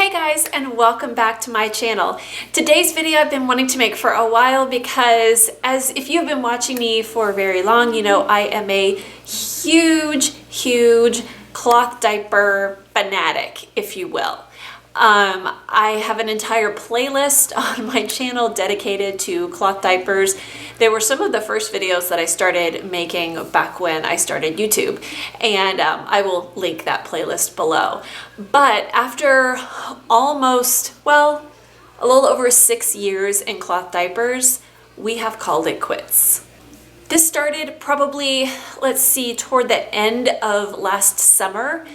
Hey guys, and welcome back to my channel. Today's video I've been wanting to make for a while because as if you've been watching me for very long, you know I am a huge cloth diaper fanatic, if you will. I have an entire playlist on my channel dedicated to cloth diapers. They were some of the first videos that I started making back when I started YouTube, and I will link that playlist below. But after almost, well, a little over 6 years in cloth diapers, we have called it quits. This started probably, let's see, toward the end of last summer.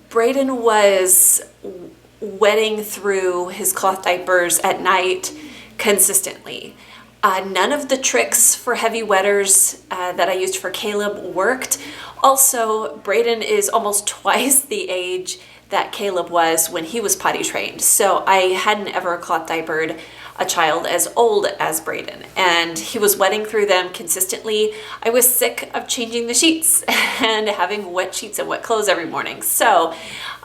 Braden was wetting through his cloth diapers at night consistently. None of the tricks for heavy wetters that I used for Caleb worked. Also, Braden is almost twice the age that Caleb was when he was potty trained. So I hadn't ever cloth diapered a child as old as Braden, and he was wetting through them consistently. I was sick of changing the sheets and having wet sheets and wet clothes every morning. So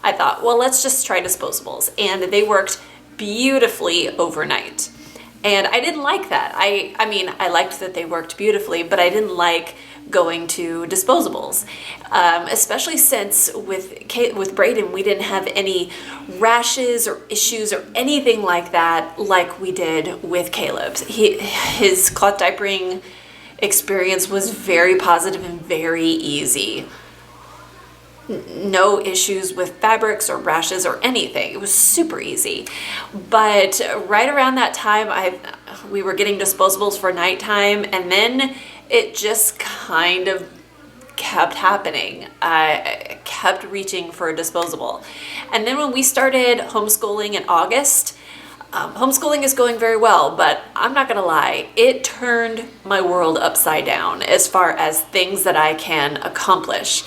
I thought, well, let's just try disposables, and they worked beautifully overnight. And I didn't like that. I mean, I liked that they worked beautifully, but I didn't like going to disposables, especially since with Braden, we didn't have any rashes or issues or anything like that like we did with Caleb's. His cloth diapering experience was very positive and very easy. No issues with fabrics or rashes or anything. It was super easy. But right around that time, we were getting disposables for nighttime, and then it just kind of kept happening. I kept reaching for a disposable. And then when we started homeschooling in August, homeschooling is going very well, but I'm not gonna lie, it turned my world upside down as far as things that I can accomplish.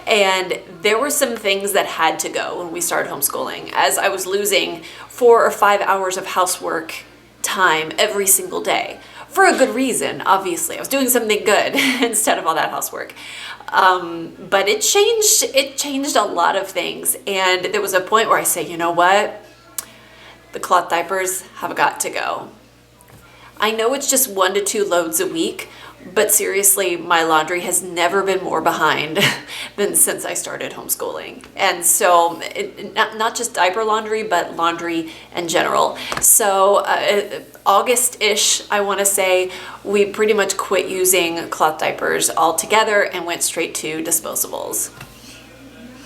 And there were some things that had to go when we started homeschooling, as I was losing 4 or 5 hours of housework time every single day. For a good reason, obviously. I was doing something good instead of all that housework. But it changed a lot of things. And there was a point where I said, you know what? The cloth diapers have got to go. I know it's just 1 to 2 loads a week, but seriously, my laundry has never been more behind than since I started homeschooling. And so not just diaper laundry, but laundry in general. So August-ish, I want to say, we pretty much quit using cloth diapers altogether and went straight to disposables.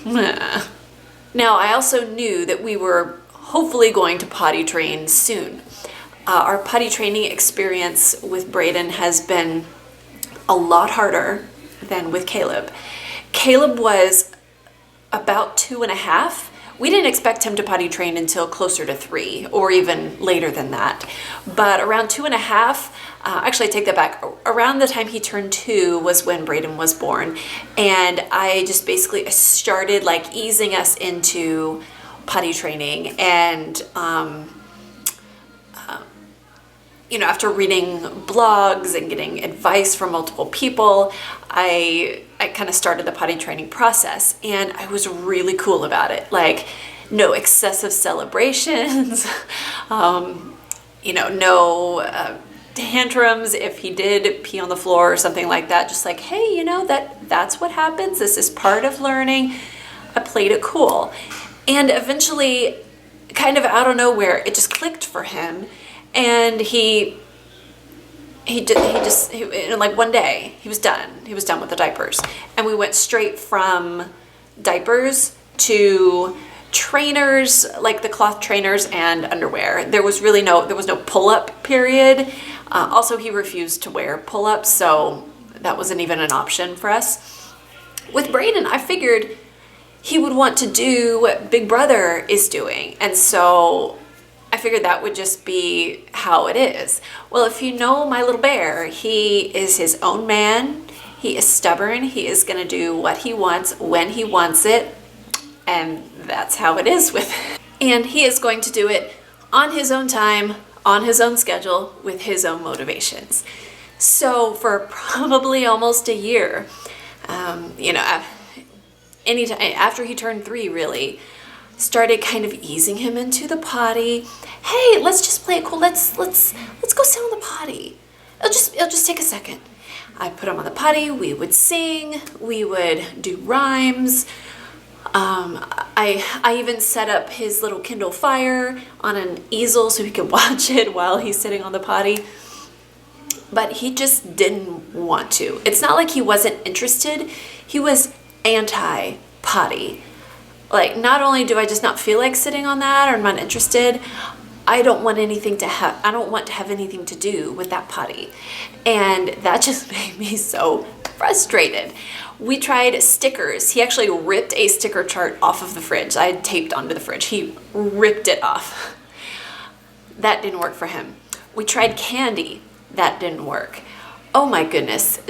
Now, I also knew that we were hopefully going to potty train soon. Our potty training experience with Braden has been a lot harder than with Caleb. Caleb was about 2.5. We didn't expect him to potty train until closer to 3 or even later than that. But around 2.5, actually I take that back, around the time he turned 2 was when Braden was born. And I just basically started like easing us into potty training, and you know, after reading blogs and getting advice from multiple people, I kind of started the potty training process, and I was really cool about it. Like, no excessive celebrations, you know, no tantrums if he did pee on the floor or something like that. Just like, hey, you know, that's what happens. This is part of learning. I played it cool. And eventually, kind of out of nowhere, it just clicked for him, and he like one day he was done. He was done with the diapers, and we went straight from diapers to trainers, like the cloth trainers and underwear. There was no pull-up period. Also, he refused to wear pull-ups, so that wasn't even an option for us. With Braden, I figured he would want to do what Big Brother is doing. And so I figured that would just be how it is. Well, if you know my little bear, he is his own man. He is stubborn. He is going to do what he wants when he wants it. And that's how it is with him. And he is going to do it on his own time, on his own schedule, with his own motivations. So for probably almost a year, you know, anytime after he turned 3, really, started kind of easing him into the potty. Hey, let's just play it cool. Let's go sit on the potty. It'll just take a second. I put him on the potty. We would sing. We would do rhymes. I even set up his little Kindle Fire on an easel so he could watch it while he's sitting on the potty. But he just didn't want to. It's not like he wasn't interested. He was anti-potty. Like, not only do I just not feel like sitting on that, or I'm not interested, I don't want to have anything to do with that potty. And that just made me so frustrated. We tried stickers. He actually ripped a sticker chart off of the fridge. I had taped onto the fridge. He ripped it off. That didn't work for him. We tried candy. That didn't work. Oh my goodness.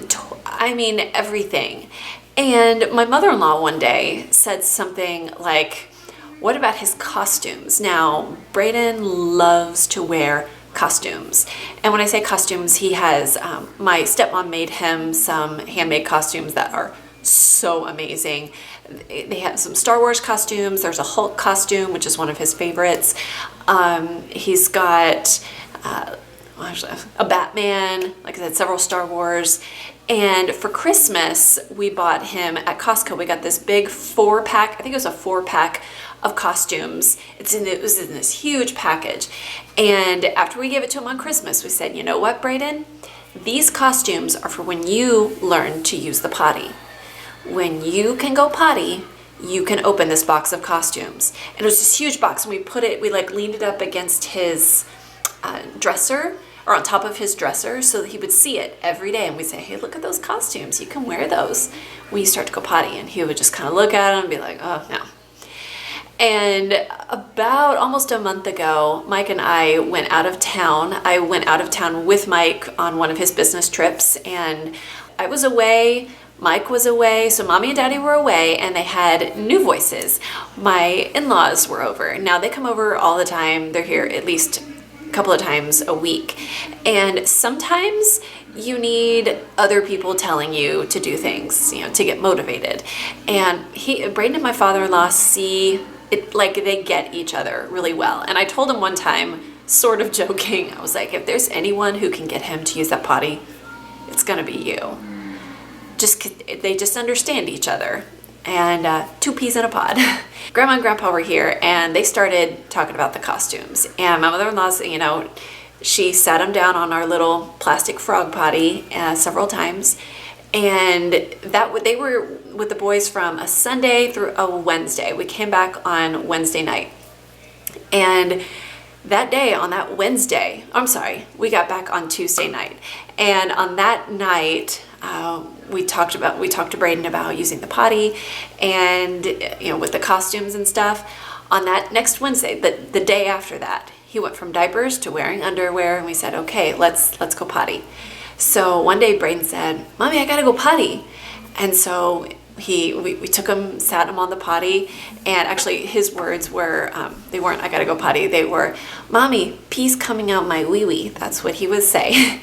I mean, everything. And my mother-in-law one day said something like, what about his costumes? Now, Brayden loves to wear costumes. And when I say costumes, he has, my stepmom made him some handmade costumes that are so amazing. They have some Star Wars costumes. There's a Hulk costume, which is one of his favorites. He's got a Batman, like I said, several Star Wars. And for Christmas, we bought him at Costco. We got this big 4-pack, I think it was a 4-pack of costumes. It was in this huge package. And after we gave it to him on Christmas, we said, you know what, Brayden? These costumes are for when you learn to use the potty. When you can go potty, you can open this box of costumes. And it was this huge box, and we like leaned it up against his dresser, or on top of his dresser, so that he would see it every day. And we'd say, hey, look at those costumes. You can wear those when you start to go potty. And he would just kind of look at them and be like, oh, no. And about almost a month ago, Mike and I went out of town. I went out of town with Mike on one of his business trips, and I was away. Mike was away, so Mommy and Daddy were away, and they had new voices. My in-laws were over. Now, they come over all the time. They're here at least a couple of times a week. And sometimes you need other people telling you to do things, you know, to get motivated. And Brayden and my father-in-law see it, like they get each other really well. And I told him one time, sort of joking, I was like, if there's anyone who can get him to use that potty, it's gonna be you. They just understand each other. And 2 peas in a pod. Grandma and Grandpa were here, and they started talking about the costumes. And my mother-in-law's, you know, she sat him down on our little plastic frog potty several times. And they were with the boys from a Sunday through a Wednesday. We came back on Wednesday night. And that day, on that Wednesday, we got back on Tuesday night. And on that night, we talked to Brayden about using the potty, and you know, with the costumes and stuff. On that next Wednesday, the day after that, he went from diapers to wearing underwear, and we said, okay, let's go potty. So one day Brayden said, Mommy, I gotta go potty. And so we took him, sat him on the potty, and actually his words were, they weren't, I gotta go potty, they were, Mommy, pee's coming out my wee-wee. That's what he would say.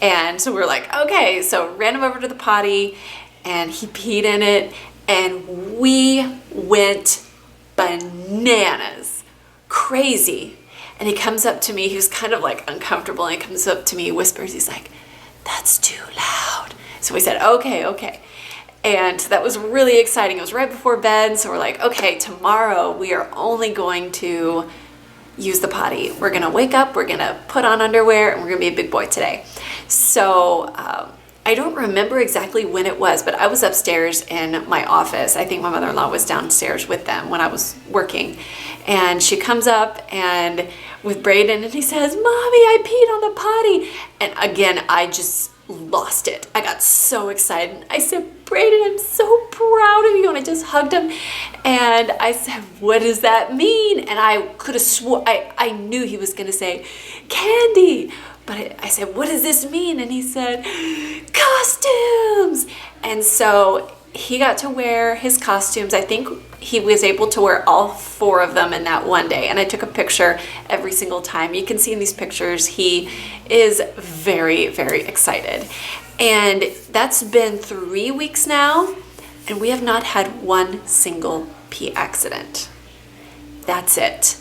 And so we're like, okay, so ran him over to the potty, and he peed in it, and we went bananas, crazy. And he comes up to me, he was kind of like uncomfortable, and he comes up to me, whispers, he's like, that's too loud. So we said, okay. And that was really exciting. It was right before bed, so we're like, okay, tomorrow we are only going to use the potty. We're gonna wake up, we're gonna put on underwear, and we're gonna be a big boy today. So I don't remember exactly when it was, but I was upstairs in my office. I think my mother-in-law was downstairs with them when I was working. And she comes up and with Brayden, and he says, Mommy, I peed on the potty. And again, I just lost it. I got so excited. I said, Brayden, I'm so proud of you. And I just hugged him. And I said, what does that mean? And I could have swore, I knew he was going to say candy. But I said, what does this mean? And he said, costumes. And so he got to wear his costumes. I think he was able to wear all 4 of them in that one day. And I took a picture every single time. You can see in these pictures, he is very, very excited. And that's been 3 weeks now, and we have not had one single pee accident. That's it.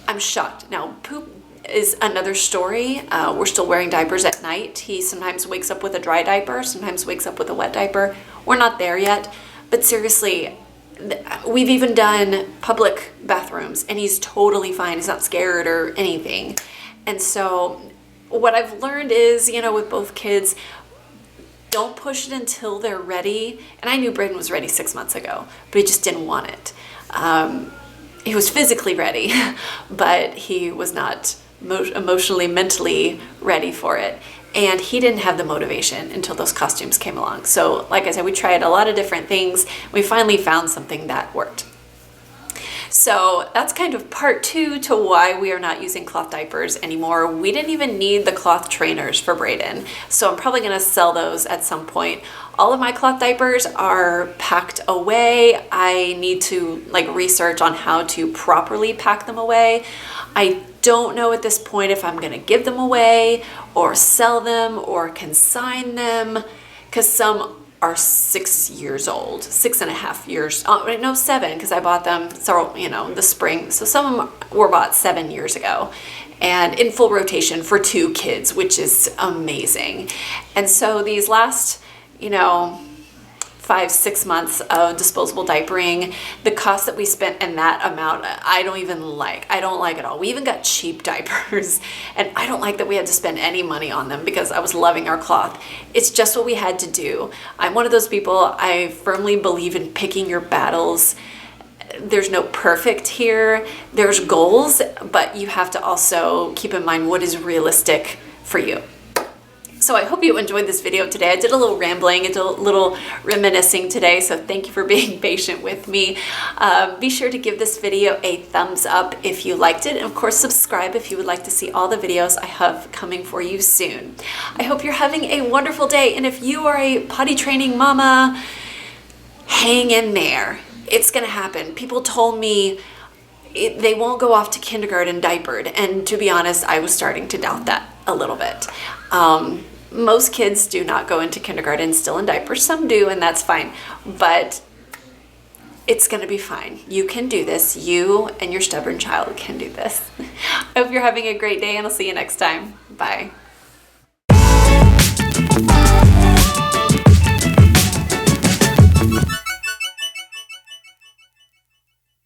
I'm shocked. Now, poop is another story. We're still wearing diapers at night. He sometimes wakes up with a dry diaper, sometimes wakes up with a wet diaper. We're not there yet, but seriously, we've even done public bathrooms and he's totally fine. He's not scared or anything. And so what I've learned is, you know, with both kids, don't push it until they're ready. And I knew Braden was ready 6 months ago, but he just didn't want it. He was physically ready, but he was not emotionally, mentally ready for it. And he didn't have the motivation until those costumes came along. So like I said, we tried a lot of different things. We finally found something that worked. So that's kind of part 2 to why we are not using cloth diapers anymore. We didn't even need the cloth trainers for Braden, so I'm probably going to sell those at some point. All of my cloth diapers are packed away. I need to research on how to properly pack them away. I don't know at this point if I'm going to give them away or sell them or consign them, because some are 6 years old, 6.5 years, no, 7, because I bought them the spring. So some of them were bought 7 years ago and in full rotation for 2 kids, which is amazing. And so these last, 5-6 months of disposable diapering, the cost that we spent in that amount, I don't like at all. We even got cheap diapers, and I don't like that we had to spend any money on them because I was loving our cloth. It's just what we had to do. I'm one of those people, I firmly believe in picking your battles. There's no perfect here. There's goals, but you have to also keep in mind what is realistic for you. So I hope you enjoyed this video today. I did a little rambling, I did a little reminiscing today, so thank you for being patient with me. Be sure to give this video a thumbs up if you liked it, and of course subscribe if you would like to see all the videos I have coming for you soon. I hope you're having a wonderful day, and if you are a potty training mama, hang in there. It's gonna happen. People told me they won't go off to kindergarten diapered, and to be honest, I was starting to doubt that a little bit. Most kids do not go into kindergarten still in diapers. Some do, and that's fine, but it's gonna be fine. You can do this. You and your stubborn child can do this. I hope you're having a great day, and I'll see you next time. Bye.